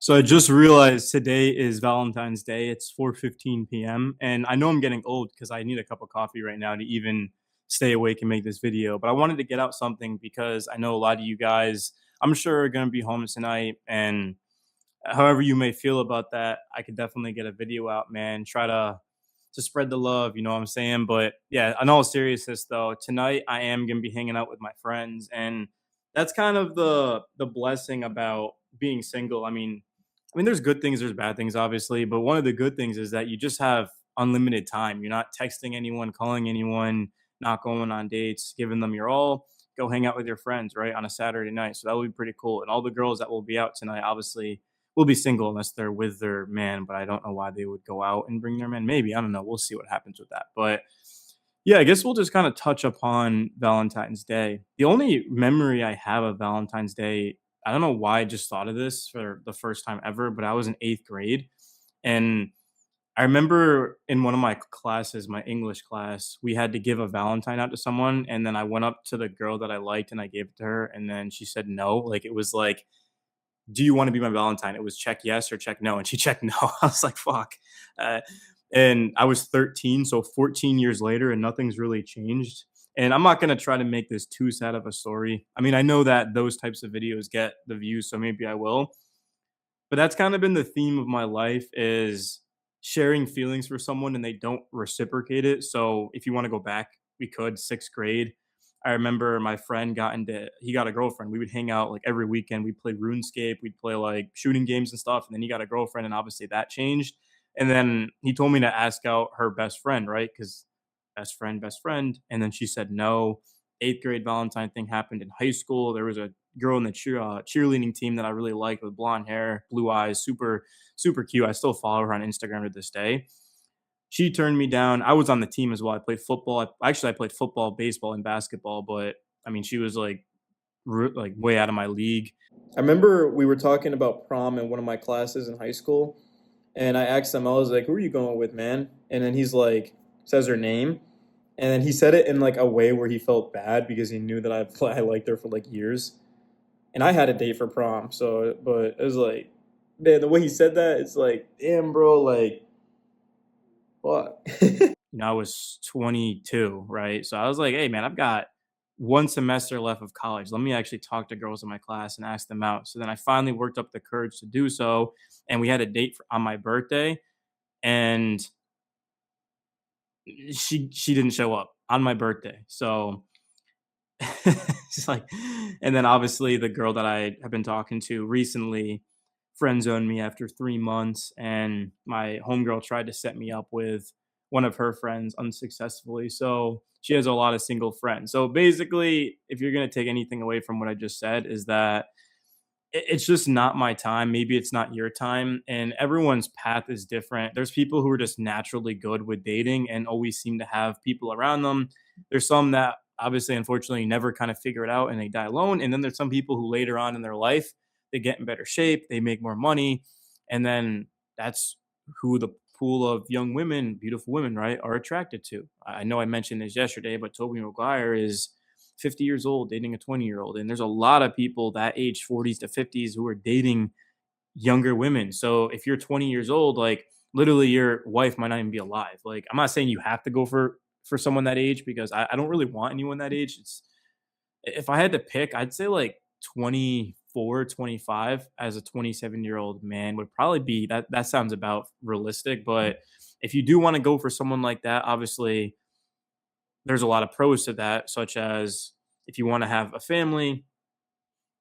So I just realized today is Valentine's Day. It's 4:15 p.m. and I know I'm getting old because I need a cup of coffee right now to even stay awake and make this video. But I wanted to get out something because I know a lot of you guys, I'm sure, are going to be home tonight. And however you may feel about that, I could definitely get a video out, man. Try to spread the love, you know what I'm saying? But yeah, in all seriousness though, tonight I am gonna be hanging out with my friends, and that's kind of the blessing about being single. I mean, there's good things, there's bad things, obviously, but one of the good things is that you just have unlimited time. You're not texting anyone, calling anyone, not going on dates, giving them your all. Go hang out with your friends, right, on a Saturday night. So that would be pretty cool. And all the girls that will be out tonight, obviously, will be single unless they're with their man. But I don't know why they would go out and bring their man. Maybe I don't know. We'll see what happens with that. But yeah, I guess we'll just kind of touch upon Valentine's Day. The only memory I have of Valentine's Day, I don't know why I just thought of this for the first time ever, but I was in eighth grade. And I remember in one of my classes, my English class, we had to give a Valentine out to someone. And then I went up to the girl that I liked and I gave it to her. And then she said no. Like it was like, do you want to be my Valentine? It was check yes or check no. And she checked no. I was like, fuck. Uh, and I was 13. So 14 years later, and nothing's really changed. And I'm not going to try to make this too sad of a story. I mean, I know that those types of videos get the views, so maybe I will. But that's kind of been the theme of my life is sharing feelings for someone and they don't reciprocate it. So if you want to go back, we could. Sixth grade, I remember my friend he got a girlfriend. We would hang out like every weekend. We played RuneScape. We'd play like shooting games and stuff. And then he got a girlfriend, and obviously that changed. And then he told me to ask out her best friend, right? Because best friend, best friend. And then she said no. Eighth grade Valentine thing happened in high school. There was a girl in the cheerleading team that I really liked with blonde hair, blue eyes, super, super cute. I still follow her on Instagram to this day. She turned me down. I was on the team as well. I played football. I played football, baseball, and basketball. But I mean, she was like way out of my league. I remember we were talking about prom in one of my classes in high school, and I asked him, I was like, "Who are you going with, man?" And then he's like, says her name, and then he said it in like a way where he felt bad because he knew that I liked her for like years, and I had a date for prom. So, but it was like, man, the way he said that, it's like, damn, bro, like, what? I was 22, right? So I was like, hey, man, I've got one semester left of college. Let me actually talk to girls in my class and ask them out. So then I finally worked up the courage to do so. And we had a date on my birthday. And she didn't show up on my birthday. So it's like, and then obviously the girl that I have been talking to recently friend zoned me after 3 months, and my homegirl tried to set me up with one of her friends unsuccessfully. So she has a lot of single friends. So basically, if you're gonna take anything away from what I just said, is that it's just not my time. Maybe it's not your time, and everyone's path is different. There's people who are just naturally good with dating and always seem to have people around them. There's some that obviously, unfortunately, never kind of figure it out and they die alone. And then there's some people who later on in their life, they get in better shape, they make more money, and then that's who the pool of young women, beautiful women, right, are attracted to. I know I mentioned this yesterday, but Toby Maguire is 50 years old dating a 20-year-old. And there's a lot of people that age 40s to 50s who are dating younger women. So if you're 20 years old, like literally your wife might not even be alive. Like I'm not saying you have to go for someone that age because I don't really want anyone that age. It's if I had to pick, I'd say like 24, 25 as a 27-year-old man would probably be that sounds about realistic. But if you do want to go for someone like that, obviously there's a lot of pros to that, such as if you want to have a family,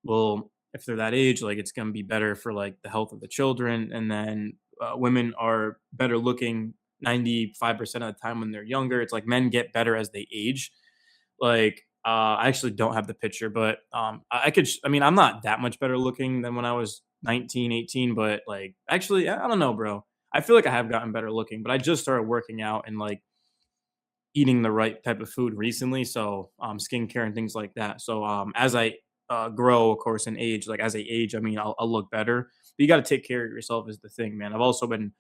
well, if they're that age, like it's going to be better for like the health of the children. And then women are better looking 95% of the time when they're younger. It's like men get better as they age. Like, I actually don't have the picture, but I could, I mean, I'm not that much better looking than when I was 19, 18, but like, actually, I don't know, bro. I feel like I have gotten better looking, but I just started working out and like eating the right type of food recently, so skincare and things like that. So as I grow, of course, in age, like as I age, I mean, I'll look better. But you got to take care of yourself is the thing, man. I've also been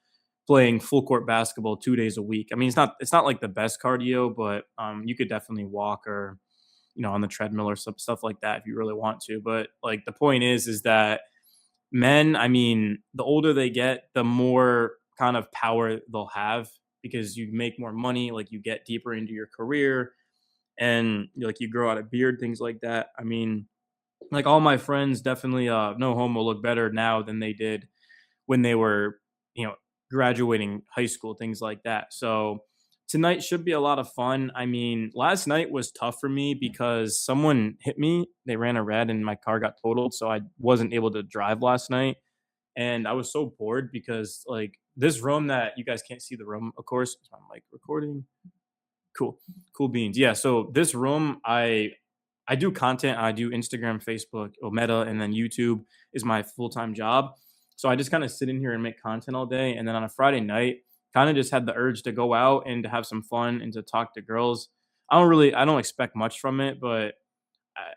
playing full court basketball 2 days a week. I mean, it's not like the best cardio, but you could definitely walk or on the treadmill or some stuff like that if you really want to. But like the point is that Men, I mean, the older they get, the more kind of power they'll have because you make more money, like you get deeper into your career and like you grow out a beard, things like that. I mean, like all my friends definitely no homo look better now than they did when they were, you know, graduating high school, things like that. So tonight should be a lot of fun. I mean, last night was tough for me because someone hit me. They ran a red and my car got totaled, so I wasn't able to drive last night. And I was so bored because like this room that you guys can't see the room, of course. So I'm like recording. Cool. Cool beans. Yeah, so this room, I do content. I do Instagram, Facebook, or Meta, and then YouTube is my full-time job. So I just kind of sit in here and make content all day. And then on a Friday night, kind of just had the urge to go out and to have some fun and to talk to girls. I don't expect much from it, but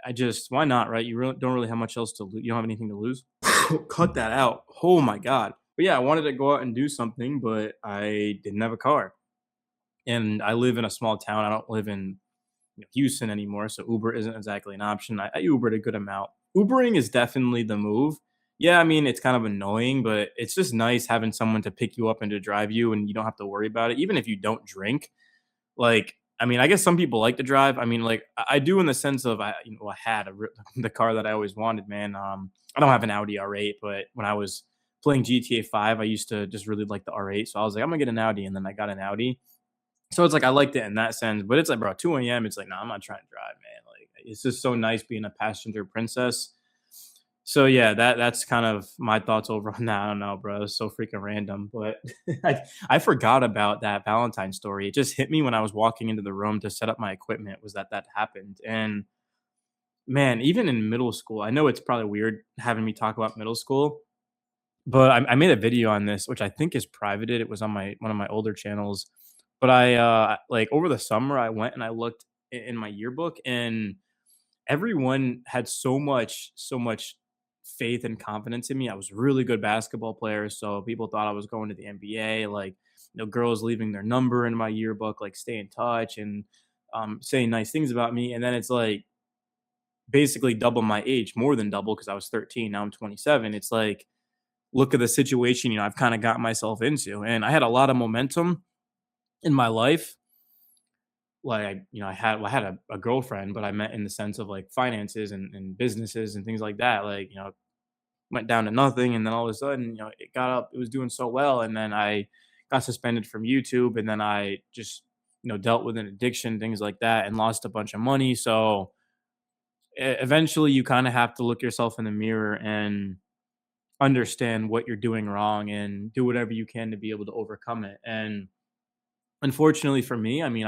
I just, why not, right? You really don't really have much else to lose. You don't have anything to lose. Cut that out. Oh my God. But yeah, I wanted to go out and do something, but I didn't have a car. And I live in a small town. I don't live in Houston anymore, so Uber isn't exactly an option. I Ubered a good amount. Ubering is definitely the move. Yeah, I mean, it's kind of annoying, but it's just nice having someone to pick you up and to drive you, and you don't have to worry about it. Even if you don't drink, like, I mean, I guess some people like to drive. I mean, like, I do in the sense of I had the car that I always wanted, man. I don't have an Audi R8, but when I was playing GTA 5, I used to just really like the R8, so I was like, I'm gonna get an Audi, and then I got an Audi. So it's like I liked it in that sense, but it's like, bro, 2 a.m. It's like, no, I'm not trying to drive, man. Like, it's just so nice being a passenger princess. So yeah, that's kind of my thoughts over on that. I don't know, bro. It's so freaking random, but I forgot about that Valentine story. It just hit me when I was walking into the room to set up my equipment. Was that happened? And man, even in middle school, I know it's probably weird having me talk about middle school, but I made a video on this, which I think is privated. It was on my one of my older channels. But like over the summer, I went and I looked in my yearbook, and everyone had so much faith and confidence in me. I was a really good basketball player, so people thought I was going to the NBA. Like, girls leaving their number in my yearbook, like stay in touch and saying nice things about me. And then it's like basically double my age, more than double because I was 13. Now I'm 27. It's like, look at the situation, I've kind of got myself into. And I had a lot of momentum in my life. Like, I had a girlfriend, but I met in the sense of like finances and businesses and things like that. Like, went down to nothing, and then all of a sudden, it got up. It was doing so well, and then I got suspended from YouTube, and then I just dealt with an addiction, things like that, and lost a bunch of money. So eventually, you kind of have to look yourself in the mirror and understand what you're doing wrong and do whatever you can to be able to overcome it. And unfortunately for me, I mean,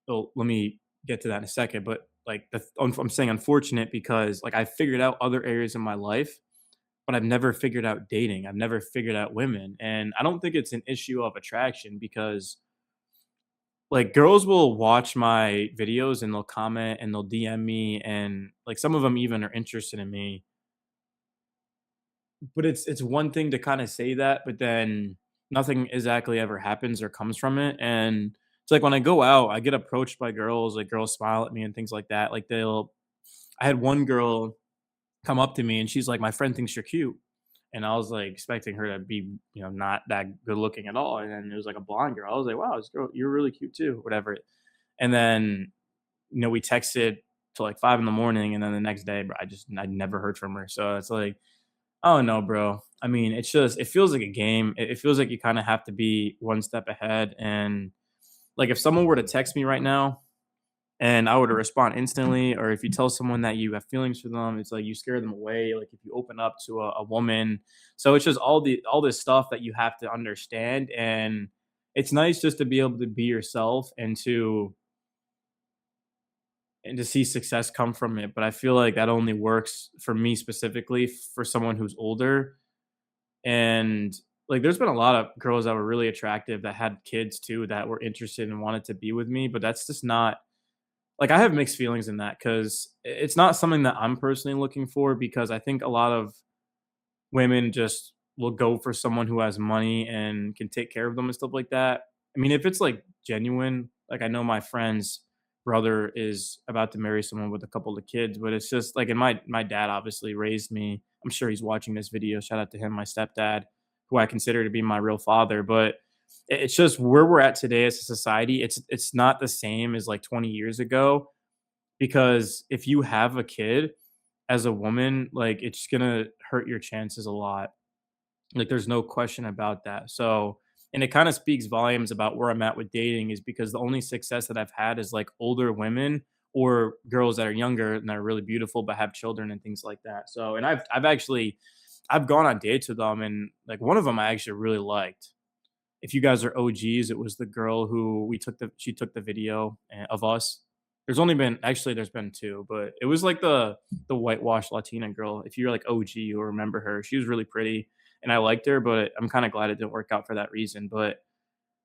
well, let me get to that in a second, but like I'm saying unfortunate because like I figured out other areas in my life, but I've never figured out dating. I've never figured out women. And I don't think it's an issue of attraction because like girls will watch my videos and they'll comment and they'll DM me, and like some of them even are interested in me. But it's one thing to kind of say that, but then nothing exactly ever happens or comes from it. And it's like when I go out, I get approached by girls, like girls smile at me and things like that. Like I had one girl come up to me and she's like, "My friend thinks you're cute." And I was like expecting her to be, not that good looking at all. And then it was like a blonde girl. I was like, "Wow, this girl, you're really cute too," whatever. And then, we texted till like 5 in the morning. And then the next day, bro, I never heard from her. So it's like, oh no, bro. I mean, it feels like a game. It feels like you kind of have to be one step ahead. And like if someone were to text me right now and I were to respond instantly, or if you tell someone that you have feelings for them, it's like you scare them away. Like if you open up to a woman, so it's just all this stuff that you have to understand. And it's nice just to be able to be yourself and to see success come from it. But I feel like that only works for me specifically for someone who's older. And like there's been a lot of girls that were really attractive that had kids too that were interested and wanted to be with me, but that's just not like I have mixed feelings in that because it's not something that I'm personally looking for because I think a lot of women just will go for someone who has money and can take care of them and stuff like that. I mean, if it's like genuine, like I know my friends brother is about to marry someone with a couple of kids, but it's just like, and my dad obviously raised me. I'm sure he's watching this video. Shout out to him, my stepdad, who I consider to be my real father. But it's just where we're at today as a society. It's not the same as like 20 years ago, because if you have a kid as a woman, like it's gonna hurt your chances a lot. Like, there's no question about that. So, and it kind of speaks volumes about where I'm at with dating, is because the only success that I've had is like older women or girls that are younger and that are really beautiful but have children and things like that. So, and I've gone on dates with them, and like one of them I actually really liked. If you guys are OGs, it was the girl who she took the video of us. There's been two, but it was like the whitewashed Latina girl. If you're like OG, you'll remember her. She was really pretty and I liked her, but I'm kind of glad it didn't work out for that reason. But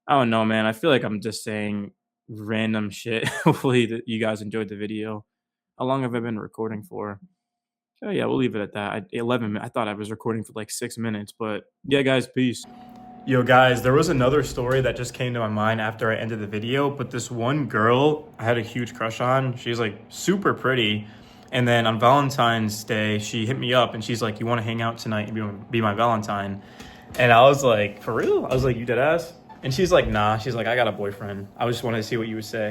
I don't know, man. I feel like I'm just saying random shit. Hopefully that you guys enjoyed the video. How long have I been recording for? Oh yeah, we'll leave it at that. 11 minutes. I thought I was recording for like 6 minutes, but yeah, guys, peace. Yo, guys, there was another story that just came to my mind after I ended the video, but this one girl I had a huge crush on. She's like super pretty. And then on Valentine's Day, she hit me up and she's like, "You want to hang out tonight and be my Valentine?" And I was like, "For real?" I was like, "You dead ass?" And she's like, "Nah." She's like, "I got a boyfriend. I just wanted to see what you would say."